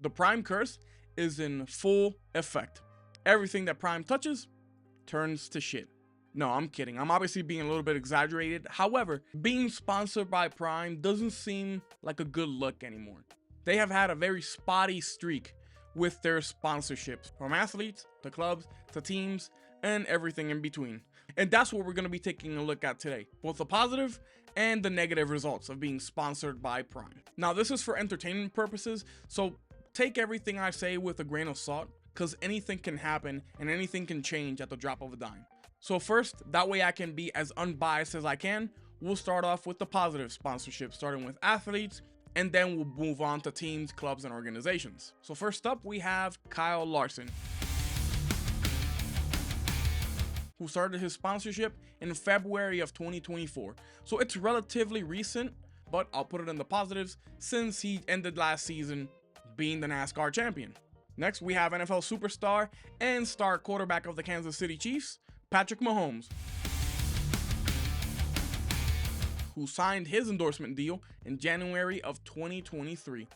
The Prime curse is in full effect. Everything that Prime touches turns to shit. No, I'm kidding. I'm obviously being a little bit exaggerated. However, being sponsored by Prime doesn't seem like a good look anymore. They have had a very spotty streak with their sponsorships, from athletes to clubs to teams and everything in between. And that's what we're going to be taking a look at today, both the positive and the negative results of being sponsored by Prime. Now, this is for entertainment purposes, so take everything I say with a grain of salt, because anything can happen and anything can change at the drop of a dime. So first, that way I can be as unbiased as I can, we'll start off with the positive sponsorship, starting with athletes, and then we'll move on to teams, clubs, and organizations. So first up, we have Kyle Larson, who started his sponsorship in February of 2024. So it's relatively recent, but I'll put it in the positives since he ended last season being the NASCAR champion. Next, we have NFL superstar and star quarterback of the Kansas City Chiefs, Patrick Mahomes, who signed his endorsement deal in January of 2023.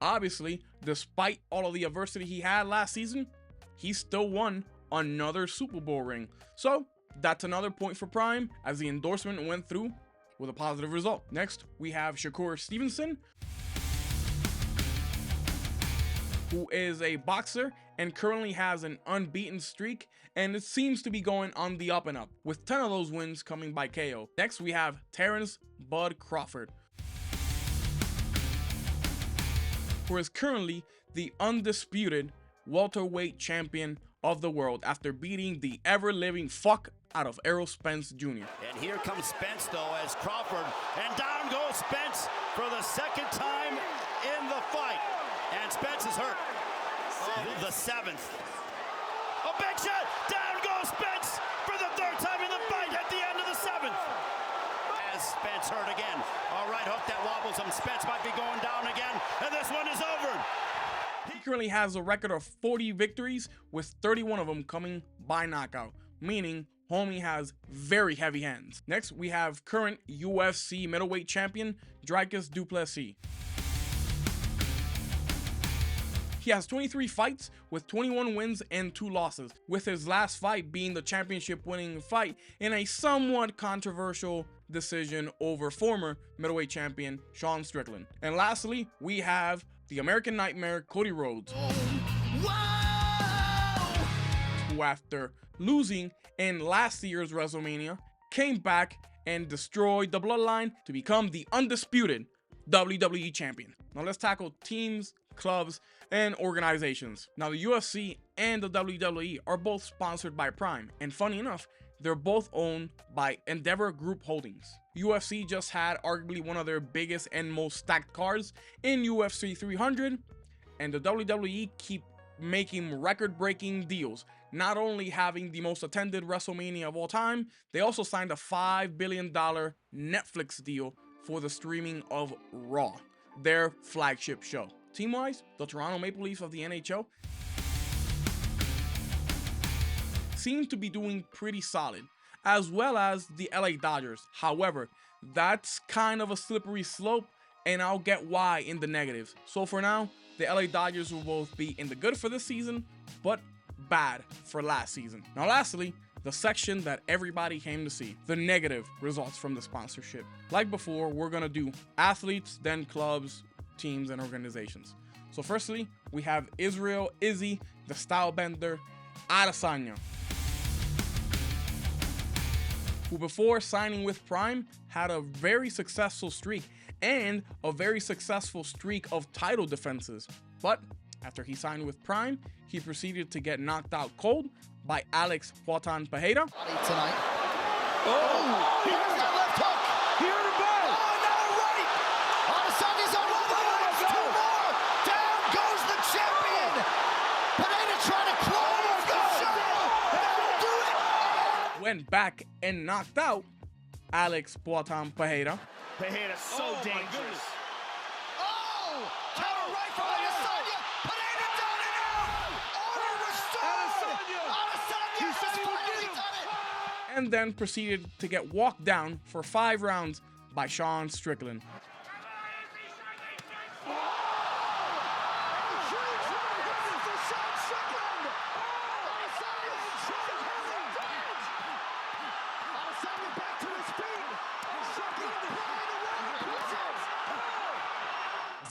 Obviously, despite all of the adversity he had last season, he still won another Super Bowl ring. So that's another point for Prime, as the endorsement went through with a positive result. Next, we have Shakur Stevenson, who is a boxer and currently has an unbeaten streak, and it seems to be going on the up and up, with 10 of those wins coming by KO. Next, we have Terrence Bud Crawford, who is currently the undisputed welterweight champion of the world after beating the ever-living fuck out of Errol Spence Jr. And here comes Spence, though, as Crawford, and down goes Spence for the second time in the fight. And Spence is hurt. The seventh. A big shot. Down goes Spence for the third time in the fight at the end of the seventh. As Spence hurt again. All right, hook that wobbles him. Spence might be going down again. And this one is over. He currently has a record of 40 victories, with 31 of them coming by knockout, meaning homie has very heavy hands. Next, we have current UFC middleweight champion, Dricus du Plessis. He has 23 fights with 21 wins and 2 losses, with his last fight being the championship-winning fight in a somewhat controversial decision over former middleweight champion Sean Strickland. And lastly, we have the American Nightmare, Cody Rhodes, who after losing in last year's WrestleMania, came back and destroyed the Bloodline to become the undisputed WWE champion. Now let's tackle teams, clubs, and organizations. Now the UFC and the WWE are both sponsored by Prime, and funny enough, they're both owned by Endeavor Group Holdings. UFC just had arguably one of their biggest and most stacked cards in UFC 300, and the WWE keep making record-breaking deals, not only having the most attended WrestleMania of all time, they also signed a $5 billion Netflix deal for the streaming of Raw, their flagship show. Team-wise, the Toronto Maple Leafs of the NHL seem to be doing pretty solid, as well as the LA Dodgers. However, that's kind of a slippery slope, and I'll get why in the negatives. So for now, the LA Dodgers will both be in the good for this season, but bad for last season. Now lastly, the section that everybody came to see, the negative results from the sponsorship. Like before, we're gonna do athletes, then clubs, teams, and organizations. So firstly, we have Israel Izzy, the Stylebender Adesanya, who before signing with Prime had a very successful streak and a very successful streak of title defenses. But after he signed with Prime, he proceeded to get knocked out cold by Alex Poatan Pereira. Tonight. Oh, here's that left hook. Here to bow. Oh, now right. Adesanya's on one leg. Two more. Down goes the champion. Pereira trying to close the show. That'll do it. Went back and knocked out Alex Poatan Pereira. Pereira so dangerous. Oh, counter right from Adesanya. Pereira down and out. Order restored. Adesanya has finally done it. And then proceeded to get walked down for 5 rounds by Sean Strickland.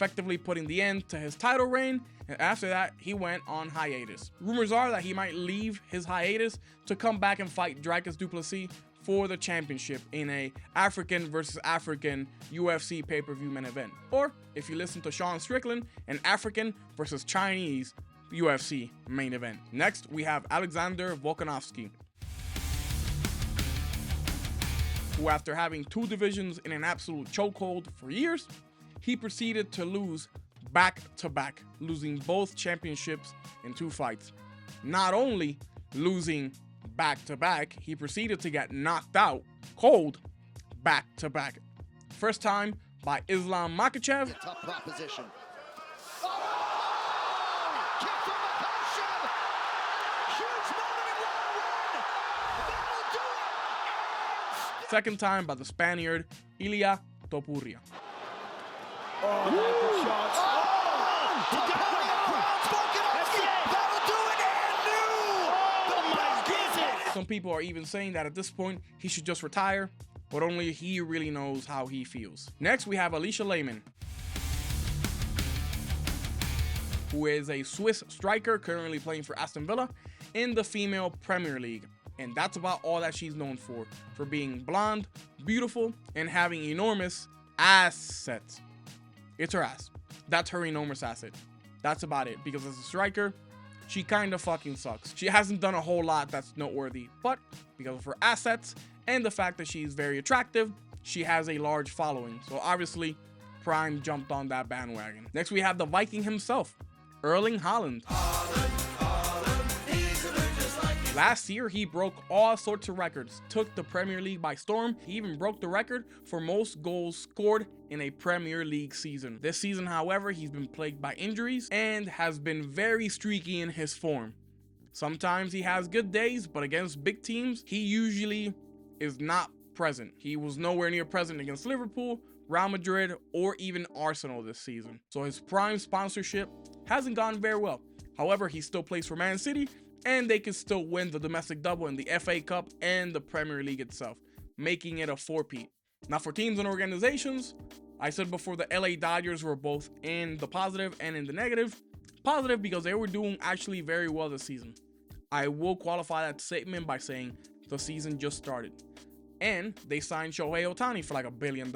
effectively putting the end to his title reign, and after that, he went on hiatus. Rumors are that he might leave his hiatus to come back and fight Dricus du Plessis for the championship in a African versus African UFC pay-per-view main event. Or, if you listen to Sean Strickland, an African versus Chinese UFC main event. Next, we have Alexander Volkanovski, who, after having 2 divisions in an absolute chokehold for years, he proceeded to lose back-to-back, losing both championships in 2 fights. Not only losing back-to-back, he proceeded to get knocked out cold back-to-back. First time by Islam Makhachev. Tough proposition. Second time by the Spaniard Ilia Topuria. Some people are even saying that at this point he should just retire, but only he really knows how he feels. Next, we have Alicia Lehman, who is a Swiss striker currently playing for Aston Villa in the female Premier League. And that's about all that she's known for being blonde, beautiful, and having enormous assets. It's her ass. That's her enormous asset. That's about it, because as a striker, she kind of fucking sucks. She hasn't done a whole lot that's noteworthy, but because of her assets and the fact that she's very attractive, she has a large following. So obviously, Prime jumped on that bandwagon. Next, we have the Viking himself, Erling Haaland. Last year, he broke all sorts of records, took the Premier League by storm. He even broke the record for most goals scored in a Premier League season. This season, however, he's been plagued by injuries and has been very streaky in his form. Sometimes he has good days, but against big teams, he usually is not present. He was nowhere near present against Liverpool, Real Madrid, or even Arsenal this season. So his Prime sponsorship hasn't gone very well. However, he still plays for Man City, and they can still win the domestic double in the FA Cup and the Premier League itself, making it a 4-peat. Now, for teams and organizations, I said before the LA Dodgers were both in the positive and in the negative. Positive because they were doing actually very well this season. I will qualify that statement by saying the season just started. And they signed Shohei Ohtani for like $1 billion.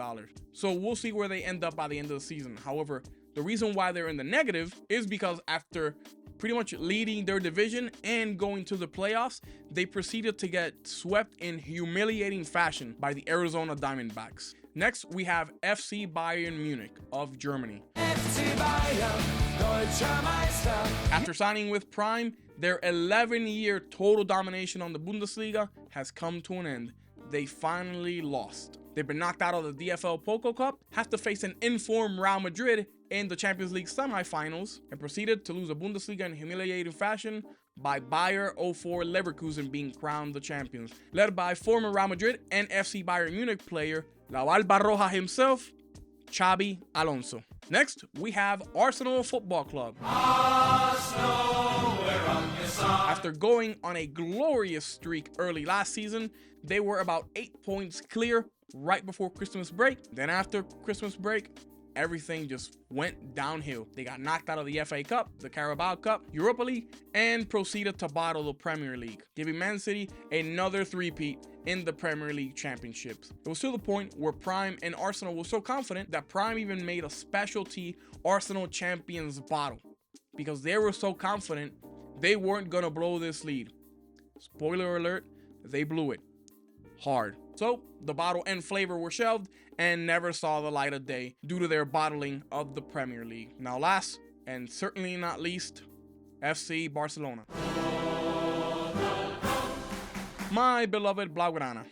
So we'll see where they end up by the end of the season. However, the reason why they're in the negative is because after pretty much leading their division and going to the playoffs, they proceeded to get swept in humiliating fashion by the Arizona Diamondbacks. Next, we have FC Bayern Munich of Germany. After signing with Prime, their 11-year total domination on the Bundesliga has come to an end. They finally lost. They've been knocked out of the DFL Pokal Cup, have to face an informed Real Madrid in the Champions League semifinals, and proceeded to lose a Bundesliga in humiliating fashion by Bayer 04 Leverkusen being crowned the champions, led by former Real Madrid and FC Bayern Munich player La Alba himself, Xabi Alonso. Next, we have Arsenal Football Club. After going on a glorious streak early last season, they were about 8 points clear right before Christmas break. Then after Christmas break, everything just went downhill. They got knocked out of the FA Cup, the Carabao Cup, Europa League, and proceeded to bottle the Premier League, giving Man City another 3-peat in the Premier League championships. It was to the point where Prime and Arsenal were so confident that Prime even made a specialty Arsenal Champions bottle because they were so confident they weren't gonna blow this lead. Spoiler alert, they blew it hard. So the bottle and flavor were shelved and never saw the light of day due to their bottling of the Premier League. Now last and certainly not least, FC Barcelona. My beloved Blaugrana.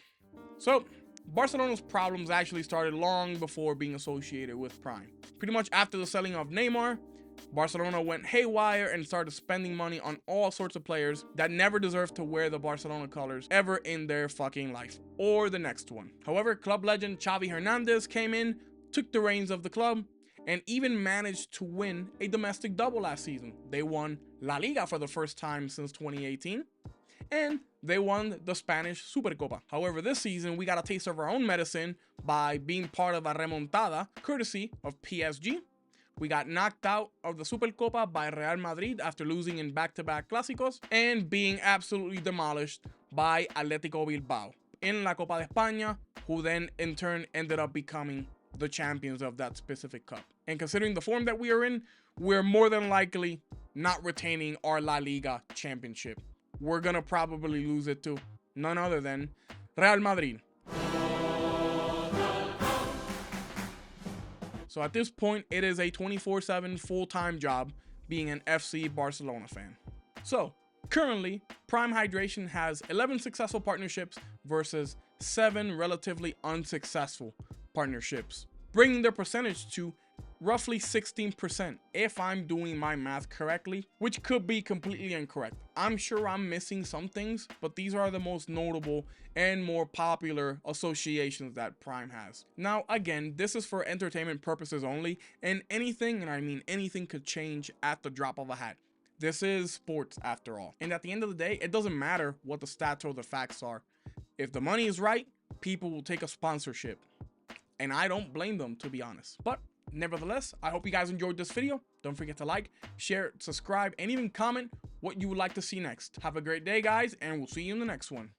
So Barcelona's problems actually started long before being associated with Prime. Pretty much after the selling of Neymar, Barcelona went haywire and started spending money on all sorts of players that never deserved to wear the Barcelona colors ever in their fucking life, or the next one. However, club legend Xavi Hernandez came in, took the reins of the club, and even managed to win a domestic double last season. They won La Liga for the first time since 2018, and they won the Spanish Supercopa. However, this season, we got a taste of our own medicine by being part of a remontada, courtesy of PSG. We got knocked out of the Supercopa by Real Madrid after losing in back-to-back clásicos and being absolutely demolished by Atlético Bilbao in La Copa de España, who then in turn ended up becoming the champions of that specific cup. And considering the form that we are in, we're more than likely not retaining our La Liga championship. We're gonna probably lose it to none other than Real Madrid. So at this point, it is a 24/7 full-time job being an FC Barcelona fan. So currently, Prime Hydration has 11 successful partnerships versus 7 relatively unsuccessful partnerships, bringing their percentage to roughly 16% if I'm doing my math correctly, which could be completely incorrect. I'm sure I'm missing some things, but these are the most notable and more popular associations that Prime has. Now, again, this is for entertainment purposes only, and anything, and I mean anything, could change at the drop of a hat. This is sports after all. And at the end of the day, it doesn't matter what the stats or the facts are. If the money is right, people will take a sponsorship. And I don't blame them, to be honest. But nevertheless, I hope you guys enjoyed this video. Don't forget to like, share, subscribe, and even comment what you would like to see next. Have a great day, guys, and we'll see you in the next one.